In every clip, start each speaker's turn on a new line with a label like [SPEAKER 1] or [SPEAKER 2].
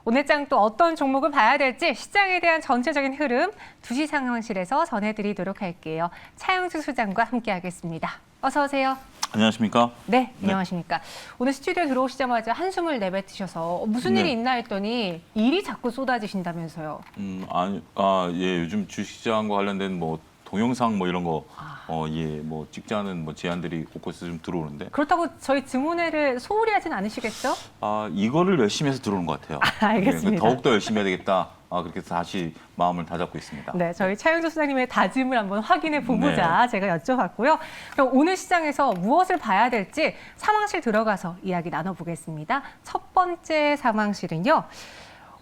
[SPEAKER 1] 오늘 장 또 어떤 종목을 봐야 될지 시장에 대한 전체적인 흐름 2시 상황실에서 전해드리도록 할게요. 차영주 소장과 함께하겠습니다. 어서 오세요.
[SPEAKER 2] 안녕하십니까?
[SPEAKER 1] 네, 안녕하십니까. 오늘 스튜디오 들어오시자마자 한숨을 내뱉으셔서 무슨 일이 있나 했더니 일이 자꾸 쏟아지신다면서요.
[SPEAKER 2] 예, 요즘 주식시장과 관련된 뭐 동영상 뭐 이런 거, 뭐 찍지 않은 뭐 제안들이 곳곳에서 좀 들어오는데.
[SPEAKER 1] 그렇다고 저희 증언회를 소홀히 하진 않으시겠죠?
[SPEAKER 2] 이거를 열심히 해서 들어오는 것 같아요.
[SPEAKER 1] 알겠습니다.
[SPEAKER 2] 네, 더욱더 열심히 해야 되겠다. 그렇게 해서 다시 마음을 다잡고 있습니다.
[SPEAKER 1] 네, 저희 차영주 소장님의 다짐을 한번 확인해 보고자 제가 여쭤봤고요. 그럼 오늘 시장에서 무엇을 봐야 될지 상황실 들어가서 이야기 나눠보겠습니다. 첫 번째 상황실은요.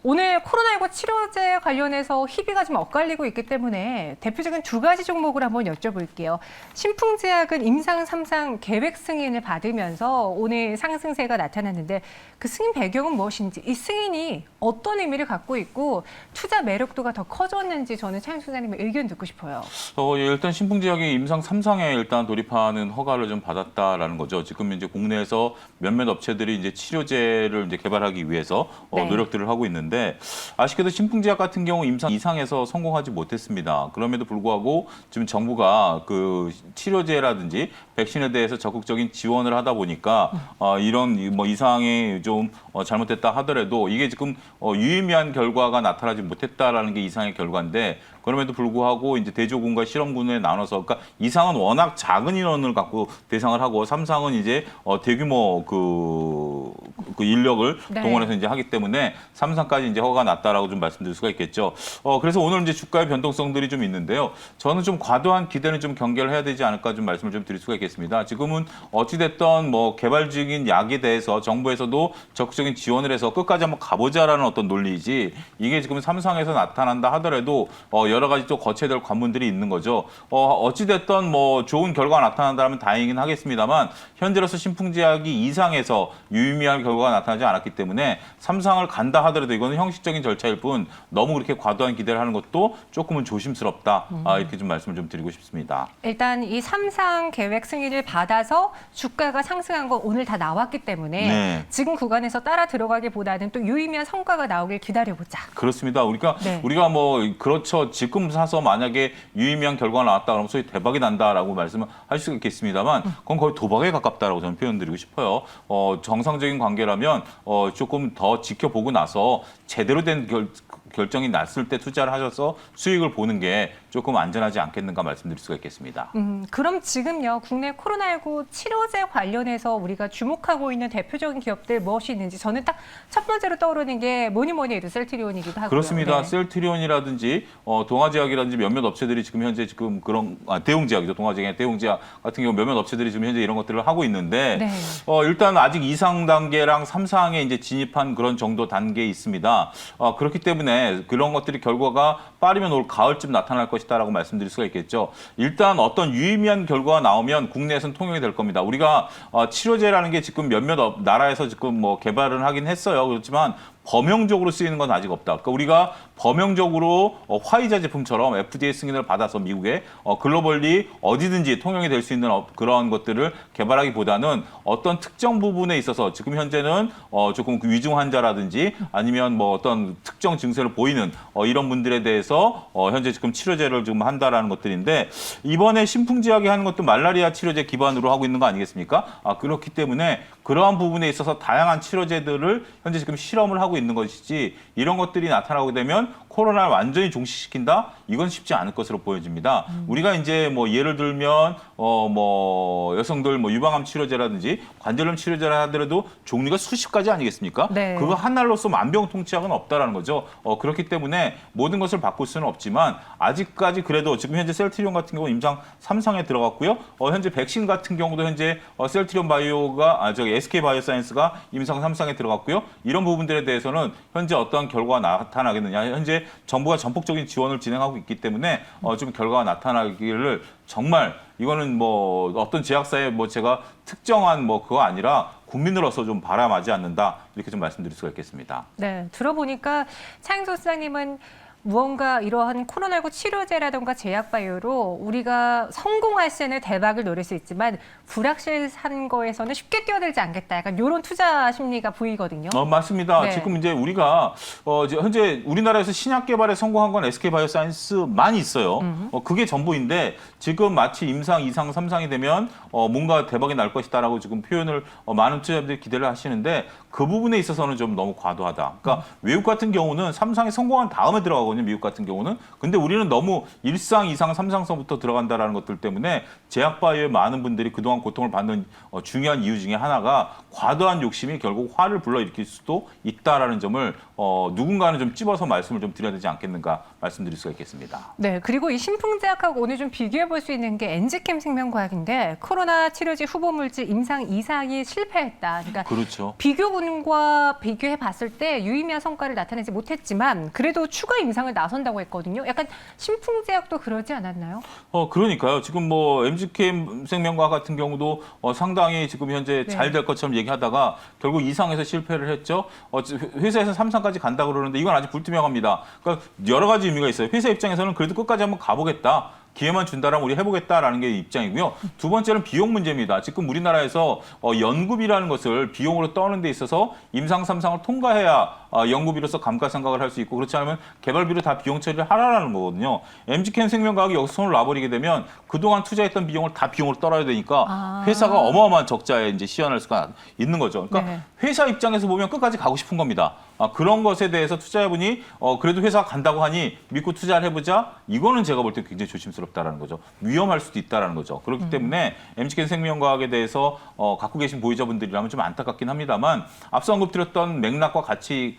[SPEAKER 1] 오늘 코로나19 치료제 관련해서 희비가 좀 엇갈리고 있기 때문에 대표적인 2가지 종목을 한번 여쭤볼게요. 신풍제약은 임상 3상 계획 승인을 받으면서 오늘 상승세가 나타났는데 그 승인 배경은 무엇인지, 이 승인이 어떤 의미를 갖고 있고 투자 매력도가 더 커졌는지 저는 차영 소장님의 의견 듣고 싶어요.
[SPEAKER 2] 일단 신풍제약이 임상 3상에 일단 돌입하는 허가를 좀 받았다라는 거죠. 지금 이제 국내에서 몇몇 업체들이 이제 치료제를 이제 개발하기 위해서 노력들을 하고 있는데. 아쉽게도 신풍제약 같은 경우 임상 2상에서 성공하지 못했습니다. 그럼에도 불구하고 지금 정부가 그 치료제라든지 백신에 대해서 적극적인 지원을 하다 보니까 이런 뭐 이상이 좀 잘못됐다 하더라도 이게 지금 유의미한 결과가 나타나지 못했다라는 게 이상의 결과인데 그럼에도 불구하고 이제 대조군과 실험군에 나눠서 그러니까 2상은 워낙 작은 인원을 갖고 대상을 하고 3상은 이제 대규모 그 인력을 동원해서 이제 하기 때문에 3상까지 이제 허가가 났다라고 좀 말씀드릴 수가 있겠죠. 그래서 오늘 이제 주가의 변동성들이 좀 있는데요. 저는 좀 과도한 기대는 좀 경계를 해야 되지 않을까 좀 말씀을 좀 드릴 수가 있겠습니다. 지금은 어찌됐던 뭐 개발 중인 약에 대해서 정부에서도 적극적인 지원을 해서 끝까지 한번 가보자라는 어떤 논리이지 이게 지금 3상에서 나타난다 하더라도 여러 가지 또 거쳐야 될 관문들이 있는 거죠. 어찌됐던 뭐 좋은 결과가 나타난다면 다행이긴 하겠습니다만 현재로서 신풍제약이 2상에서 유의미한 결과가 나타나지 않았기 때문에 3상을 간다 하더라도 이거는 형식적인 절차일 뿐 너무 그렇게 과도한 기대를 하는 것도 조금은 조심스럽다. 이렇게 좀 말씀을 좀 드리고 싶습니다.
[SPEAKER 1] 일단 이 3상 계획 승인을 받아서 주가가 상승한 건 오늘 다 나왔기 때문에 지금 구간에서 따라 들어가기보다는 또 유의미한 성과가 나오길 기다려보자.
[SPEAKER 2] 그렇습니다. 우리가 뭐 그렇죠. 지금 사서 만약에 유의미한 결과가 나왔다 그러면 소위 대박이 난다라고 말씀을 할 수 있겠습니다만 그건 거의 도박에 가깝다라고 저는 표현드리고 싶어요. 정상적인 관계라면 조금 더 지켜보고 나서 제대로 된 결정이 났을 때 투자를 하셔서 수익을 보는 게 조금 안전하지 않겠는가 말씀드릴 수가 있겠습니다.
[SPEAKER 1] 그럼 지금요, 국내 코로나19 치료제 관련해서 우리가 주목하고 있는 대표적인 기업들 무엇이 있는지 저는 딱 첫 번째로 떠오르는 게 뭐니 해도 셀트리온이기도 하고요.
[SPEAKER 2] 그렇습니다. 셀트리온이라든지 동아제약이라든지 몇몇 업체들이 지금 현재 그런 대웅제약이죠. 동아제약의 대웅제약 같은 경우 몇몇 업체들이 지금 현재 이런 것들을 하고 있는데 일단 아직 2상 단계랑 3상에 이제 진입한 그런 정도 단계에 있습니다. 그렇기 때문에 그런 것들이 결과가 빠르면 올 가을쯤 나타날 것이다라고 말씀드릴 수가 있겠죠. 일단 어떤 유의미한 결과가 나오면 국내에서는 통용이 될 겁니다. 우리가 치료제라는 게 지금 몇몇 나라에서 지금 뭐 개발을 하긴 했어요. 그렇지만 범용적으로 쓰이는 건 아직 없다. 그러니까 우리가 범용적으로 화이자 제품처럼 FDA 승인을 받아서 미국에 글로벌리 어디든지 통용이 될 수 있는 그런 것들을 개발하기보다는 어떤 특정 부분에 있어서 지금 현재는 조금 위중 환자라든지 아니면 뭐 어떤 특정 증세를 보이는 이런 분들에 대해서 현재 지금 치료제를 지금 한다라는 것들인데 이번에 신풍제약이 하는 것도 말라리아 치료제 기반으로 하고 있는 거 아니겠습니까? 그렇기 때문에 그러한 부분에 있어서 다양한 치료제들을 현재 지금 실험을 하고 있는 것이지 이런 것들이 나타나게 되면 코로나를 완전히 종식시킨다? 이건 쉽지 않을 것으로 보여집니다. 우리가 이제 뭐 예를 들면 뭐 여성들 뭐 유방암 치료제라든지 관절염 치료제라 하더라도 종류가 수십 가지 아니겠습니까? 그거 하나로서 만병통치약은 없다라는 거죠. 그렇기 때문에 모든 것을 바꿀 수는 없지만 아직까지 그래도 지금 현재 셀트리온 같은 경우 임상 3상에 들어갔고요. 현재 백신 같은 경우도 현재 셀트리온 바이오가 SK 바이오사이언스가 임상 3상에 들어갔고요. 이런 부분들에 대해서는 현재 어떠한 결과가 나타나겠느냐. 현재 정부가 전폭적인 지원을 진행하고 있기 때문에 좀 결과가 나타나기를 정말 이거는 뭐 어떤 제약사에 뭐 제가 특정한 뭐 그거 아니라 국민으로서 좀 바람하지 않는다. 이렇게 좀 말씀드릴 수가 있겠습니다.
[SPEAKER 1] 네, 들어보니까 차영조 소장님은 무언가 이러한 코로나19 치료제라든가 제약바이오로 우리가 성공할 시에는 대박을 노릴 수 있지만 불확실한 거에서는 쉽게 뛰어들지 않겠다. 약간 이런 투자 심리가 보이거든요.
[SPEAKER 2] 맞습니다.
[SPEAKER 1] 네.
[SPEAKER 2] 지금 이제 우리가 이제 현재 우리나라에서 신약 개발에 성공한 건 SK바이오사이언스만 있어요. 그게 전부인데 지금 마치 임상, 2상, 3상이 되면 뭔가 대박이 날 것이다라고 지금 표현을 많은 투자자들이 기대를 하시는데 그 부분에 있어서는 좀 너무 과도하다. 그러니까 외국 같은 경우는 3상에 성공한 다음에 들어가거든요. 미국 같은 경우는. 근데 우리는 너무 1상, 2상, 3상서부터 들어간다라는 것들 때문에 제약바이오의 많은 분들이 그동안 고통을 받는 중요한 이유 중에 하나가 과도한 욕심이 결국 화를 불러일으킬 수도 있다라는 점을 누군가는 좀 찝어서 말씀을 좀 드려야 되지 않겠는가 말씀드릴 수가 있겠습니다.
[SPEAKER 1] 네, 그리고 이 신풍제약하고 오늘 좀 비교해 볼 수 있는 게 엔지캠 생명과학인데 코로나 치료제 후보 물질 임상 2상이 실패했다. 그러니까
[SPEAKER 2] 그렇죠.
[SPEAKER 1] 비교군과 비교해 봤을 때 유의미한 성과를 나타내지 못했지만 그래도 추가 임상을 나선다고 했거든요. 약간 신풍제약도 그러지 않았나요?
[SPEAKER 2] 그러니까요. 지금 뭐 MGK 생명과학 같은 경우도 상당히 지금 현재
[SPEAKER 1] 네.
[SPEAKER 2] 잘 될 것처럼 얘기하다가 결국 2상에서 실패를 했죠. 회사에서 3상까지 간다 그러는데 이건 아직 불투명합니다. 그러니까 여러 가지 의미가 있어요. 회사 입장에서는 그래도 끝까지 한번 가보겠다. 기회만 준다라면 우리 해보겠다라는 게 입장이고요. 두 번째는 비용 문제입니다. 지금 우리나라에서 연구비라는 것을 비용으로 떠는 데 있어서 임상 3상을 통과해야 연구비로서 감가상각을 할 수 있고 그렇지 않으면 개발비로 다 비용 처리를 하라는 거거든요. MGChem 생명과학이 여기서 손을 놔버리게 되면 그동안 투자했던 비용을 다 비용으로 떨어야 되니까 회사가 어마어마한 적자에 이제 시연할 수가 있는 거죠. 그러니까
[SPEAKER 1] 네.
[SPEAKER 2] 회사 입장에서 보면 끝까지 가고 싶은 겁니다. 그런 것에 대해서 투자자분이 그래도 회사가 간다고 하니 믿고 투자를 해보자. 이거는 제가 볼 때 굉장히 조심스럽다라는 거죠. 위험할 수도 있다라는 거죠. 그렇기 때문에 MGChem 생명과학에 대해서 갖고 계신 보유자분들이라면 좀 안타깝긴 합니다만 앞서 언급드렸던 맥락과 같이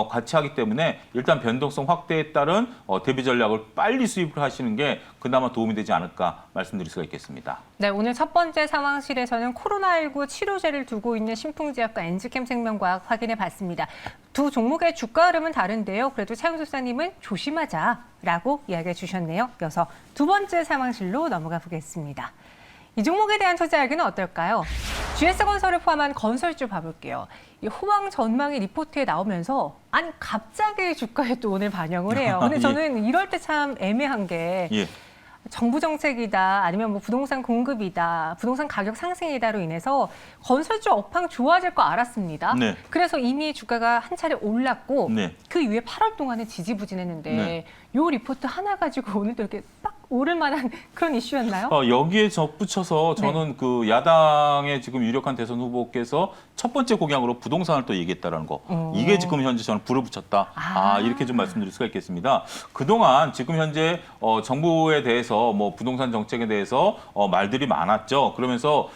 [SPEAKER 2] 같이 하기 때문에 일단 변동성 확대에 따른 대비 전략을 빨리 수립을 하시는 게 그나마 도움이 되지 않을까 말씀드릴 수가 있겠습니다.
[SPEAKER 1] 네, 오늘 첫 번째 상황실에서는 코로나19 치료제를 두고 있는 신풍제약과 엔지캠 생명과학 확인해 봤습니다. 두 종목의 주가 흐름은 다른데요. 그래도 차영수사님은 조심하자라고 이야기해 주셨네요. 이어서 두 번째 상황실로 넘어가 보겠습니다. 이 종목에 대한 투자 알기는 어떨까요? GS건설을 포함한 건설주 봐볼게요. 이 호황 전망이 리포트에 나오면서 아니 갑자기 주가에 또 오늘 반영을 해요. 근데 저는 이럴 때 참 애매한 게 정부 정책이다 아니면 뭐 부동산 공급이다 부동산 가격 상승이다로 인해서 건설주 업황 좋아질 거 알았습니다.
[SPEAKER 2] 네.
[SPEAKER 1] 그래서 이미 주가가 한 차례 올랐고
[SPEAKER 2] 네.
[SPEAKER 1] 그 이후에 8월 동안은 지지부진했는데 요 리포트 하나 가지고 오늘 또 이렇게 딱 오를 만한 그런 이슈였나요?
[SPEAKER 2] 여기에 접붙여서 저는 그 야당의 지금 유력한 대선 후보께서 첫 번째 공약으로 부동산을 또 얘기했다라는 거. 이게 지금 현재 저는 불을 붙였다. 이렇게 좀 말씀드릴 수가 있겠습니다. 그동안 지금 현재 정부에 대해서 뭐 부동산 정책에 대해서 말들이 많았죠. 그러면서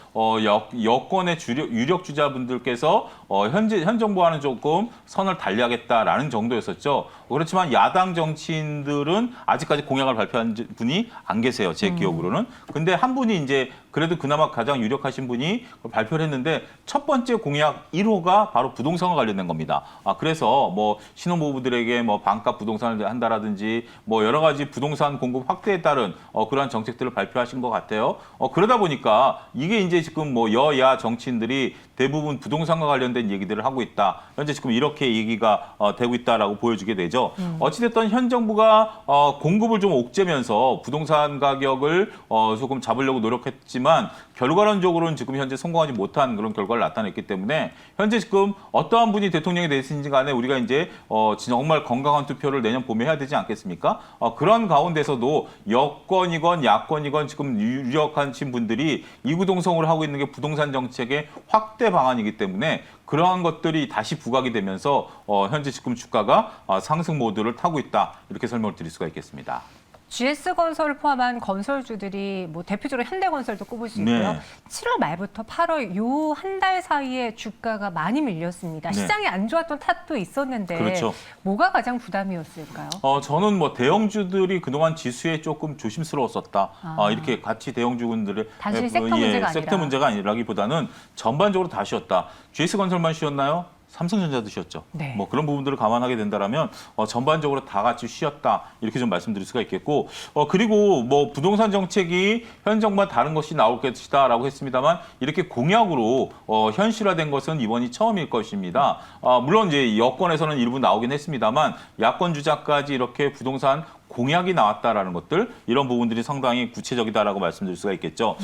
[SPEAKER 2] 여권의 유력 주자분들께서 현 정부와는 조금 선을 달리하겠다라는 정도였었죠. 그렇지만 야당 정치인들은 아직까지 공약을 발표한 분이 안 계세요. 제 기억으로는. 근데 한 분이 이제 그래도 그나마 가장 유력하신 분이 발표를 했는데 첫 번째 공약 1호가 바로 부동산과 관련된 겁니다. 그래서 뭐 신혼부부들에게 뭐 반값 부동산을 한다라든지 뭐 여러 가지 부동산 공급 확대에 따른 그러한 정책들을 발표하신 것 같아요. 그러다 보니까 이게 이제 지금 뭐 여야 정치인들이 대부분 부동산과 관련된 얘기들을 하고 있다. 현재 지금 이렇게 얘기가 되고 있다라고 보여주게 되죠. 어찌됐든 현 정부가 공급을 좀 옥죄면서 부동산 가격을 조금 잡으려고 노력했지만 결과론적으로는 지금 현재 성공하지 못한 그런 결과를 나타냈기 때문에 현재 지금 어떠한 분이 대통령이 되시는지 간에 우리가 이제 정말 건강한 투표를 내년 봄에 해야 되지 않겠습니까? 그런 가운데서도 여권이건 야권이건 지금 유력하신 분들이 이구동성으로 하고 있는 게 부동산 정책의 확대 방안이기 때문에 그러한 것들이 다시 부각이 되면서 현재 지금 주가가 상승 모드를 타고 있다. 이렇게 설명을 드릴 수가 있겠습니다.
[SPEAKER 1] GS건설을 포함한 건설주들이 뭐 대표적으로 현대건설도 꼽을 수 있고요. 7월 말부터 8월 요 한 달 사이에 주가가 많이 밀렸습니다. 시장이 안 좋았던 탓도 있었는데
[SPEAKER 2] 그렇죠.
[SPEAKER 1] 뭐가 가장 부담이었을까요?
[SPEAKER 2] 저는 뭐 대형주들이 그동안 지수에 조금 조심스러웠었다. 이렇게 같이 대형주군들의
[SPEAKER 1] 단순히 섹터 문제가 아니라.
[SPEAKER 2] 섹터 문제가 아니라기보다는 전반적으로 다 쉬었다. GS건설만 쉬었나요? 삼성전자도 쉬었죠.
[SPEAKER 1] 네.
[SPEAKER 2] 뭐 그런 부분들을 감안하게 된다라면 전반적으로 다 같이 쉬었다 이렇게 좀 말씀드릴 수가 있겠고 그리고 뭐 부동산 정책이 현 정부와 다른 것이 나올 것이다라고 했습니다만 이렇게 공약으로 현실화된 것은 이번이 처음일 것입니다. 물론 이제 여권에서는 일부 나오긴 했습니다만 야권 주자까지 이렇게 부동산 공약이 나왔다라는 것들 이런 부분들이 상당히 구체적이다라고 말씀드릴 수가 있겠죠.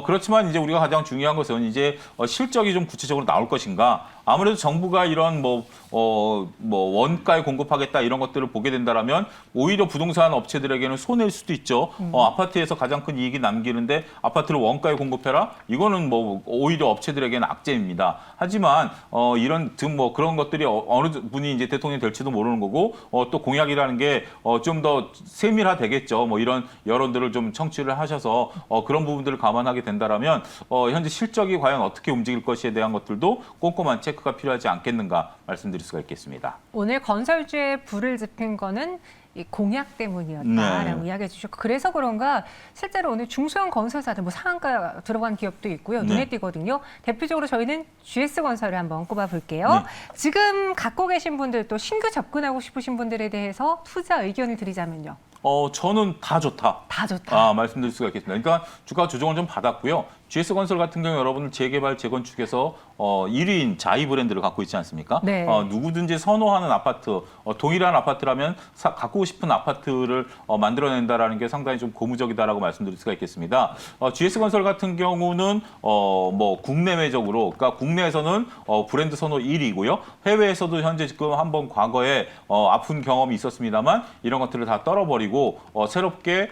[SPEAKER 2] 그렇지만 이제 우리가 가장 중요한 것은 이제 실적이 좀 구체적으로 나올 것인가. 아무래도 정부가 이런 뭐 원가에 공급하겠다 이런 것들을 보게 된다라면 오히려 부동산 업체들에게는 손해일 수도 있죠. 아파트에서 가장 큰 이익이 남기는데 아파트를 원가에 공급해라. 이거는 뭐 오히려 업체들에게는 악재입니다. 하지만 이런 등 뭐 그런 것들이 어느 분이 이제 대통령이 될지도 모르는 거고 또 공약이라는 게 좀 더 세밀화되겠죠. 뭐 이런 여론들을 좀 청취를 하셔서 그런 부분들을 감안하게 된다라면 현재 실적이 과연 어떻게 움직일 것에 대한 것들도 꼼꼼한 체크가 필요하지 않겠는가 말씀드릴 수가 있겠습니다.
[SPEAKER 1] 오늘 건설주에 불을 지핀 거는 이 공약 때문이었다라고 이야기해 주셨고 그래서 그런가 실제로 오늘 중소형 건설사들 뭐 상한가 들어간 기업도 있고요. 눈에 띄거든요. 대표적으로 저희는 GS건설을 한번 꼽아볼게요. 지금 갖고 계신 분들 또 신규 접근하고 싶으신 분들에 대해서 투자 의견을 드리자면요.
[SPEAKER 2] 저는 다 좋다.
[SPEAKER 1] 다 좋다.
[SPEAKER 2] 말씀드릴 수가 있겠습니다. 그러니까 주가 조정을 좀 받았고요. GS건설 같은 경우 여러분들 재개발, 재건축에서 1위인 자이 브랜드를 갖고 있지 않습니까?
[SPEAKER 1] 네.
[SPEAKER 2] 누구든지 선호하는 아파트, 동일한 아파트라면 갖고 싶은 아파트를 만들어낸다라는 게 상당히 좀 고무적이다라고 말씀드릴 수가 있겠습니다. GS건설 같은 경우는 뭐 국내외적으로, 그러니까 국내에서는 브랜드 선호 1위고요. 해외에서도 현재 지금 한번 과거에 아픈 경험이 있었습니다만 이런 것들을 다 떨어버리고 새롭게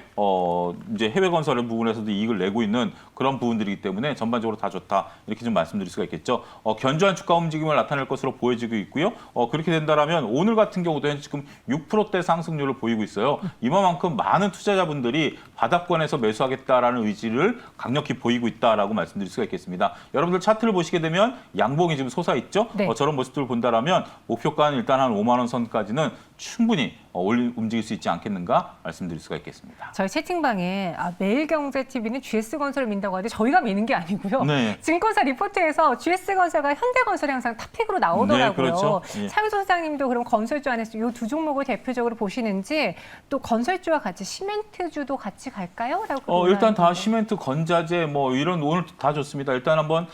[SPEAKER 2] 이제 해외 건설 부분에서도 이익을 내고 있는 그런 부분들이기 때문에 전반적으로 다 좋다 이렇게 좀 말씀드릴 수가 있겠죠. 견조한 주가 움직임을 나타낼 것으로 보여지고 있고요. 그렇게 된다라면 오늘 같은 경우도 현재 지금 6%대 상승률을 보이고 있어요. 이만큼 많은 투자자분들이 바닥권에서 매수하겠다라는 의지를 강력히 보이고 있다라고 말씀드릴 수가 있겠습니다. 여러분들 차트를 보시게 되면 양봉이 지금 솟아 있죠.
[SPEAKER 1] 네. 저런
[SPEAKER 2] 모습들을 본다라면 목표가는 일단 한 5만 원 선까지는 충분히 움직일 수 있지 않겠는가 말씀드릴 수가 있겠습니다.
[SPEAKER 1] 저희 채팅방에 매일경제TV는 GS건설을 민다고 하는데 저희가 미는 게 아니고요.
[SPEAKER 2] 네.
[SPEAKER 1] 증권사 리포트에서 GS건설과 현대건설이 항상 탑픽으로 나오더라고요.
[SPEAKER 2] 네, 그렇죠.
[SPEAKER 1] 차윤 소장님도 그럼 건설주 안에서 이 두 종목을 대표적으로 보시는지 또 건설주와 같이 시멘트주도 같이 갈까요? 라고
[SPEAKER 2] 일단 다 시멘트, 건자재 뭐 이런 오늘 다 좋습니다. 일단 한번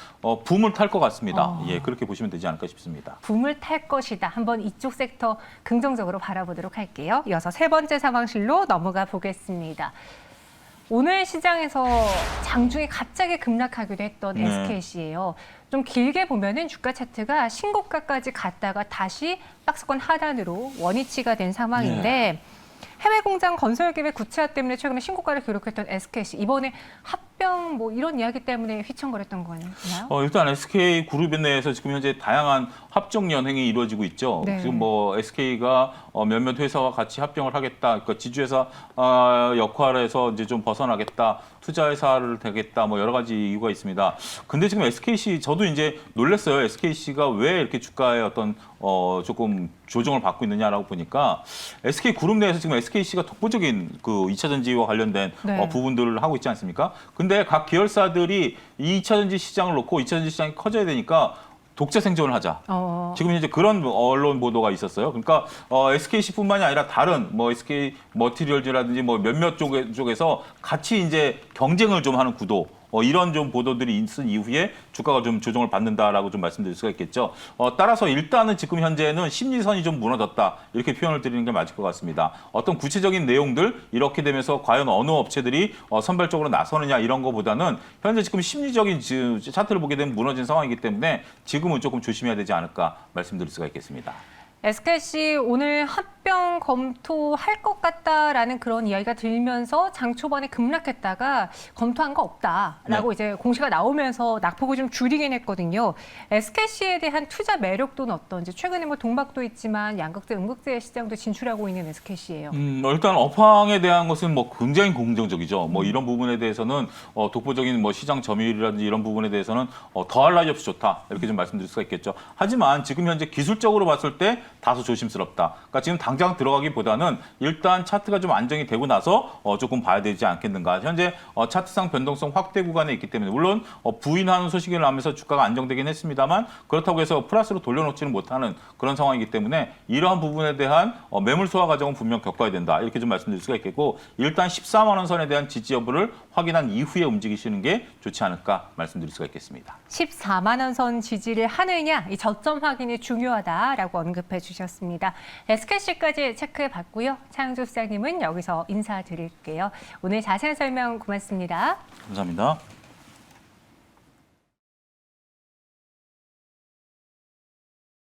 [SPEAKER 2] 붐을 탈 것 같습니다. 그렇게 보시면 되지 않을까 싶습니다.
[SPEAKER 1] 붐을 탈 것이다. 한번 이쪽 섹터 긍정적으로 바라보도록 할게요. 이어서 세 번째 상황실로 넘어가 보겠습니다. 오늘 시장에서 장중에 갑자기 급락하기도 했던 SKC예요. 좀 길게 보면은 주가 차트가 신고가까지 갔다가 다시 박스권 하단으로 원위치가 된 상황인데 해외 공장 건설 계획 구체화 때문에 최근에 신고가를 기록했던 SKC 이번에 합병 뭐 이런 이야기 때문에 휘청거렸던 거나요?
[SPEAKER 2] 일단 SK 그룹 내에서 지금 현재 다양한 합종 연행이 이루어지고 있죠.
[SPEAKER 1] 네.
[SPEAKER 2] 지금 뭐 SK가 몇몇 회사와 같이 합병을 하겠다. 그러니까 지주회사 역할에서 이제 좀 벗어나겠다. 투자회사를 되겠다. 뭐 여러 가지 이유가 있습니다. 근데 지금 SKC 저도 이제 놀랐어요. SKC가 왜 이렇게 주가에 어떤 조금 조정을 받고 있느냐라고 보니까 SK 그룹 내에서 지금 SKC가 독보적인 그 2차 전지와 관련된 부분들을 하고 있지 않습니까? 근데 각 계열사들이 이 2차 전지 시장을 놓고 2차 전지 시장이 커져야 되니까 독자 생존을 하자. 지금 이제 그런 언론 보도가 있었어요. 그러니까 SKC뿐만이 아니라 다른 뭐 SK 머티리얼즈라든지 뭐 몇몇 쪽에서 같이 이제 경쟁을 좀 하는 구도. 이런 좀 보도들이 있은 이후에 주가가 좀 조정을 받는다라고 좀 말씀드릴 수가 있겠죠. 따라서 일단은 지금 현재는 심리선이 좀 무너졌다 이렇게 표현을 드리는 게 맞을 것 같습니다. 어떤 구체적인 내용들 이렇게 되면서 과연 어느 업체들이 선발적으로 나서느냐 이런 거보다는 현재 지금 심리적인 차트를 보게 되면 무너진 상황이기 때문에 지금은 조금 조심해야 되지 않을까 말씀드릴 수가 있겠습니다.
[SPEAKER 1] SKC 오늘 합병 검토할 것 같다라는 그런 이야기가 들면서 장 초반에 급락했다가 검토한 거 없다라고 이제 공시가 나오면서 낙폭을 좀 줄이긴 했거든요. SKC에 대한 투자 매력도는 어떤지 최근에 뭐 동박도 있지만 양극재, 음극재 시장도 진출하고 있는 SKC예요.
[SPEAKER 2] 일단 업황에 대한 것은 뭐 굉장히 긍정적이죠. 뭐 이런 부분에 대해서는 독보적인 뭐 시장 점유율이라든지 이런 부분에 대해서는 더할 나위 없이 좋다 이렇게 좀 말씀드릴 수가 있겠죠. 하지만 지금 현재 기술적으로 봤을 때 다소 조심스럽다. 그러니까 지금 당장 들어가기보다는 일단 차트가 좀 안정이 되고 나서 조금 봐야 되지 않겠는가. 현재 차트상 변동성 확대 구간에 있기 때문에 물론 부인하는 소식이 나오면서 주가가 안정되긴 했습니다만 그렇다고 해서 플러스로 돌려놓지는 못하는 그런 상황이기 때문에 이러한 부분에 대한 매물 소화 과정은 분명 겪어야 된다. 이렇게 좀 말씀드릴 수가 있겠고 일단 14만 원 선에 대한 지지 여부를 확인한 이후에 움직이시는 게 좋지 않을까 말씀드릴 수가 있겠습니다.
[SPEAKER 1] 14만 원 선 지지를 하느냐, 이 저점 확인이 중요하다라고 언급해 주셨습니다. SKC까지 체크해 봤고요. 차영주 소장님은 여기서 인사드릴게요. 오늘 자세한 설명 고맙습니다.
[SPEAKER 2] 감사합니다.